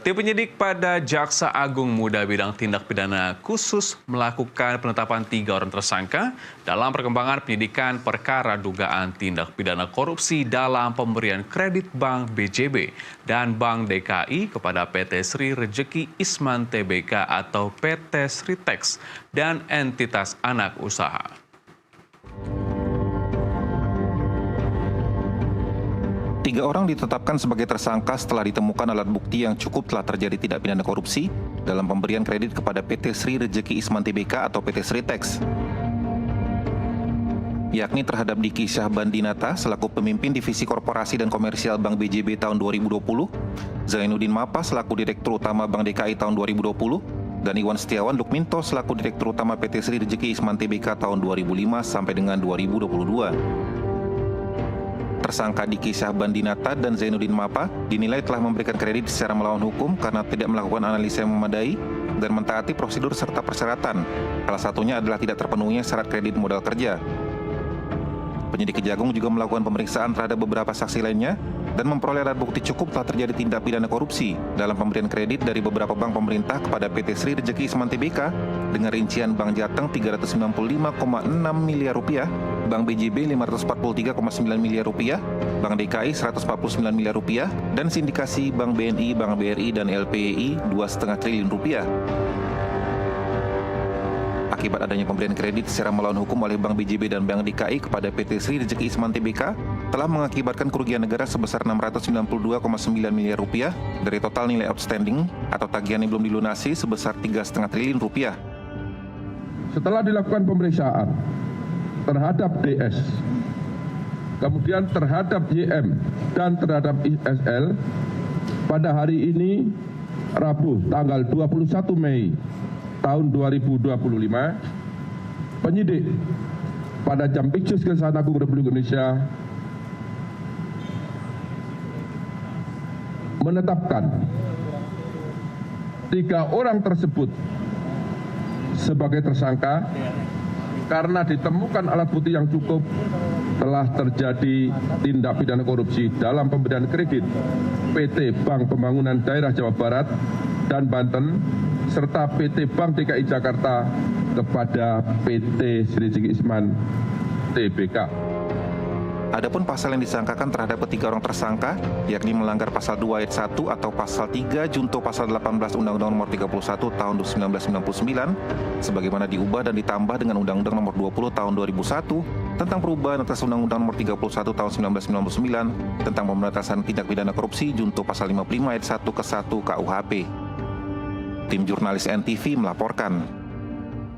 Tim penyidik pada Jaksa Agung Muda Bidang Tindak Pidana Khusus melakukan penetapan 3 orang tersangka dalam perkembangan penyidikan perkara dugaan tindak pidana korupsi dalam pemberian kredit Bank BJB dan Bank DKI kepada PT Sri Rejeki Isman Tbk atau PT Sritex dan entitas anak usaha. Tiga orang ditetapkan sebagai tersangka setelah ditemukan alat bukti yang cukup telah terjadi tindak pidana korupsi dalam pemberian kredit kepada PT Sri Rejeki Isman Tbk atau PT Sritex, yakni terhadap Diki Syahbandinata selaku pemimpin Divisi Korporasi dan Komersial Bank BJB tahun 2020, Zainuddin Mapa selaku Direktur Utama Bank DKI tahun 2020, dan Iwan Setiawan Lukminto selaku Direktur Utama PT Sri Rejeki Isman Tbk tahun 2005 sampai dengan 2022. Tersangka Diki Syahbandinata dan Zainuddin Mapa dinilai telah memberikan kredit secara melawan hukum karena tidak melakukan analisa yang memadai dan mentaati prosedur serta persyaratan. Salah satunya adalah tidak terpenuhinya syarat kredit modal kerja. Penyidik Kejagung juga melakukan pemeriksaan terhadap beberapa saksi lainnya dan memperoleh alat bukti cukup telah terjadi tindak pidana korupsi dalam pemberian kredit dari beberapa bank pemerintah kepada PT Sri Rejeki Isman Tbk dengan rincian Bank Jateng 395,6 miliar rupiah, Bank BJB 543,9 miliar rupiah, Bank DKI 149 miliar rupiah, dan sindikasi Bank BNI, Bank BRI, dan LPI 2,5 triliun rupiah. Akibat adanya pemberian kredit secara melawan hukum oleh Bank BJB dan Bank DKI kepada PT Sri Rejeki Isman Tbk telah mengakibatkan kerugian negara sebesar 692,9 miliar rupiah dari total nilai outstanding atau tagihan yang belum dilunasi sebesar 3,5 triliun rupiah. Setelah dilakukan pemeriksaan terhadap DS, kemudian terhadap YM dan terhadap ISL, pada hari ini Rabu tanggal 21 Mei tahun 2025, penyidik pada Jampitsus Kejaksaan Agung Republik Indonesia menetapkan 3 orang tersebut sebagai tersangka karena ditemukan alat bukti yang cukup telah terjadi tindak pidana korupsi dalam pemberian kredit PT Bank Pembangunan Daerah Jawa Barat dan Banten serta PT Bank DKI Jakarta kepada PT Sri Rejeki Isman Tbk. Adapun pasal yang disangkakan terhadap ketiga orang tersangka, yakni melanggar pasal 2 ayat 1 atau pasal 3 junto pasal 18 Undang-Undang Nomor 31 Tahun 1999, sebagaimana diubah dan ditambah dengan Undang-Undang Nomor 20 Tahun 2001 tentang perubahan atas Undang-Undang Nomor 31 Tahun 1999 tentang pemberantasan tindak pidana korupsi junto pasal 55 ayat 1 ke 1 KUHP. Tim jurnalis NTV melaporkan.